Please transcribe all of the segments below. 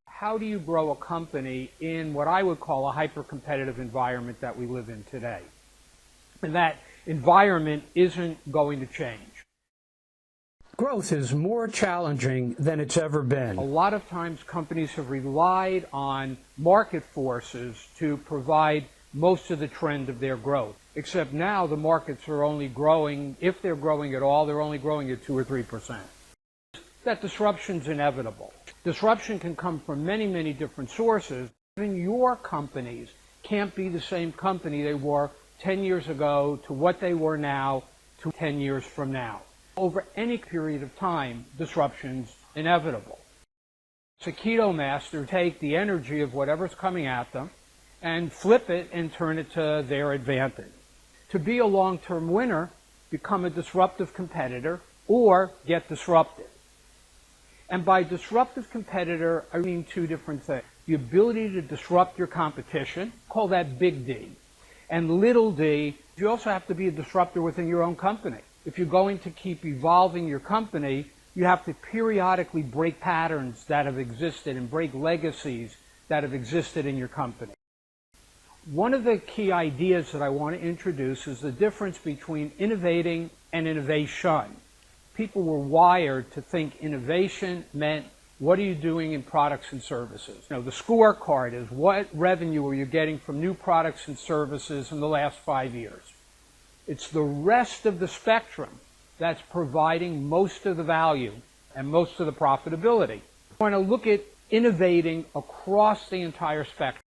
How do you grow a company in what I would call a hyper-competitive environment that we live in today? And that environment isn't going to change. Growth is more challenging than it's ever been. A lot of times companies have relied on market forces to provide most of the trend of their growth. Except now the markets are only growing, if they're growing at all, they're only growing at 2 or 3%. That disruption's inevitable. Disruption can come from many, many different sources. Even your companies can't be the same company they were 10 years ago to what they were now to 10 years from now. Over any period of time, disruption's inevitable. Aikido masters take the energy of whatever's coming at them and flip it and turn it to their advantage. To be a long-term winner, become a disruptive competitor or get disrupted. And by disruptive competitor, I mean two different things. The ability to disrupt your competition, call that big D. And little d, you also have to be a disruptor within your own company. If you're going to keep evolving your company, you have to periodically break patterns that have existed and break legacies that have existed in your company. One of the key ideas that I want to introduce is the difference between innovating and innovation. People were wired to think innovation meant, what are you doing in products and services? You know, the scorecard is what revenue are you getting from new products and services in the last 5 years? It's the rest of the spectrum that's providing most of the value and most of the profitability. I want to look at innovating across the entire spectrum.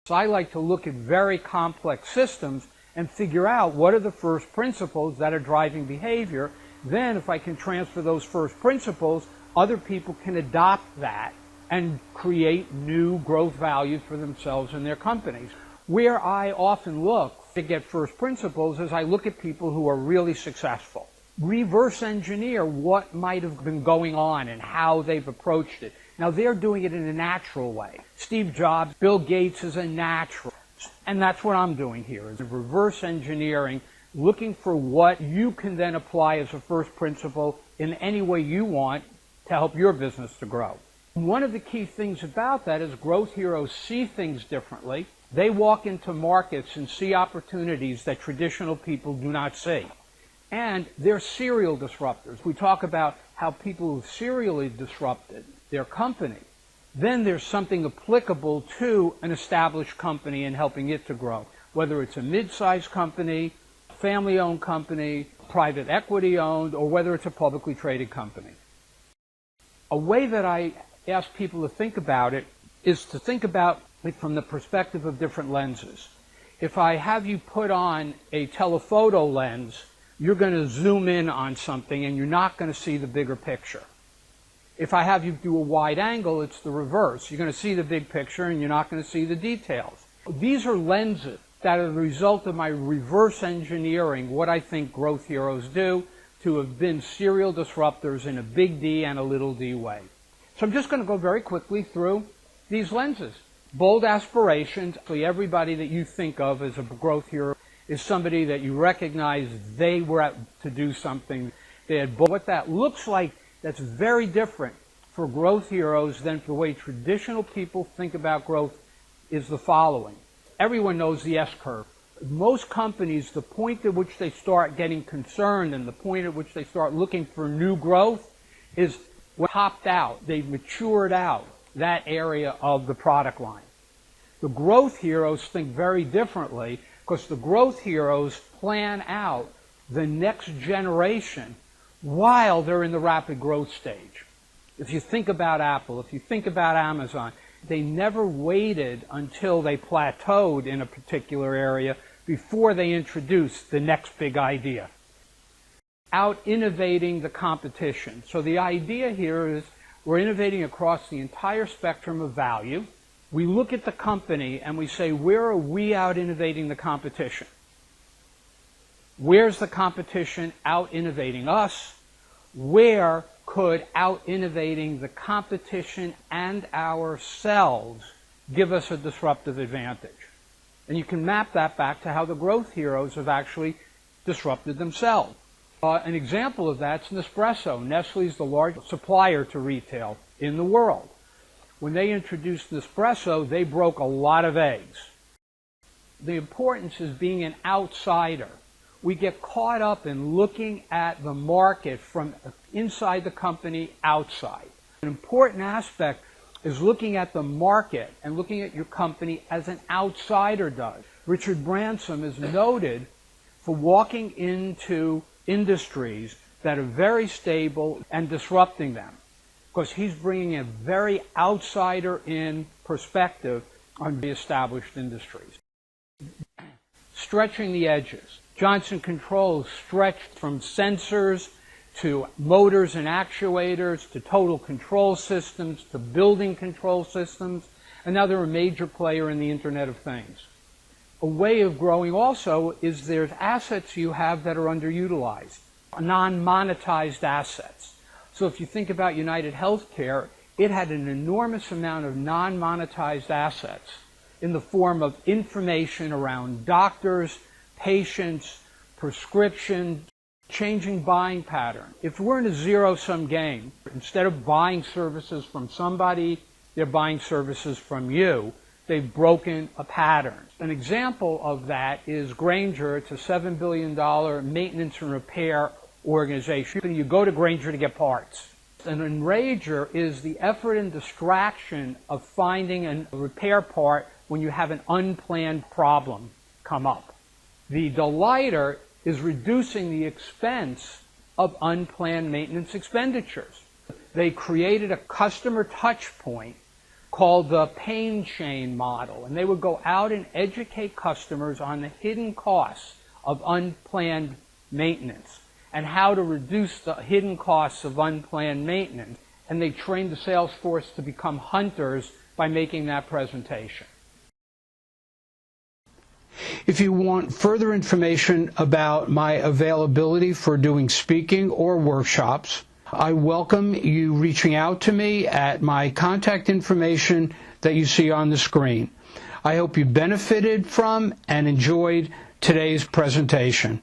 So I like to look at very complex systems and figure out what are the first principles that are driving behavior. Then if I can transfer those first principles, other people can adopt that and create new growth values for themselves and their companies. Where I often look to get first principles is I look at people who are really successful. Reverse engineer what might have been going on and how they've approached it. Now they're doing it in a natural way. Steve Jobs, Bill Gates is a natural. And that's what I'm doing here, is reverse engineering, looking for what you can then apply as a first principle in any way you want to help your business to grow. One of the key things about that is growth heroes see things differently. They walk into markets and see opportunities that traditional people do not see. And they're serial disruptors. We talk about how people who've serially disrupted their company, then there's something applicable to an established company and helping it to grow. Whether it's a mid-sized company, family-owned company, private equity-owned, or whether it's a publicly traded company. A way that I ask people to think about it is to think about it from the perspective of different lenses. If I have you put on a telephoto lens, you're going to zoom in on something and you're not going to see the bigger picture. If I have you do a wide angle, it's the reverse. You're going to see the big picture and you're not going to see the details. These are lenses that are the result of my reverse engineering what I think growth heroes do to have been serial disruptors in a big D and a little d way. So I'm just going to go very quickly through these lenses. Bold aspirations. Everybody that you think of as a growth hero is somebody that you recognize they were out to do something. They had bold. What that looks like, that's very different for growth heroes than the way traditional people think about growth is the following. Everyone knows the S-curve. Most companies, the point at which they start getting concerned and the point at which they start looking for new growth is when topped out. They've matured out that area of the product line. The growth heroes think very differently because the growth heroes plan out the next generation while they're in the rapid growth stage. If you think about Apple, if you think about Amazon, they never waited until they plateaued in a particular area before they introduced the next big idea. Out innovating the competition. So the idea here is we're innovating across the entire spectrum of value. We look at the company and we say, where are we out innovating the competition? Where's the competition out innovating us? Where could out innovating the competition and ourselves give us a disruptive advantage? And you can map that back to how the growth heroes have actually disrupted themselves. An example of that's Nespresso. Nestle is the largest supplier to retail in the world. When they introduced Nespresso, they broke a lot of eggs. The importance is being an outsider. We get caught up in looking at the market from inside the company, outside. An important aspect is looking at the market and looking at your company as an outsider does. Richard Branson is noted for walking into industries that are very stable and disrupting them, because he's bringing a very outsider-in perspective on the established industries. Stretching the edges. Johnson Controls stretched from sensors to motors and actuators to total control systems to building control systems, and now they're a major player in the Internet of Things. A way of growing also is there's assets you have that are underutilized, non-monetized assets. So if you think about United Healthcare, it had an enormous amount of non-monetized assets in the form of information around doctors, patients, prescription, changing buying pattern. If we're in a zero-sum game, instead of buying services from somebody, they're buying services from you. They've broken a pattern. An example of that is Grainger. It's a $7 billion maintenance and repair organization. You go to Grainger to get parts. An enrager is the effort and distraction of finding a repair part when you have an unplanned problem come up. The delighter is reducing the expense of unplanned maintenance expenditures. They created a customer touch point called the pain chain model, and they would go out and educate customers on the hidden costs of unplanned maintenance and how to reduce the hidden costs of unplanned maintenance. And they trained the sales force to become hunters by making that presentation. If you want further information about my availability for doing speaking or workshops, I welcome you reaching out to me at my contact information that you see on the screen. I hope you benefited from and enjoyed today's presentation.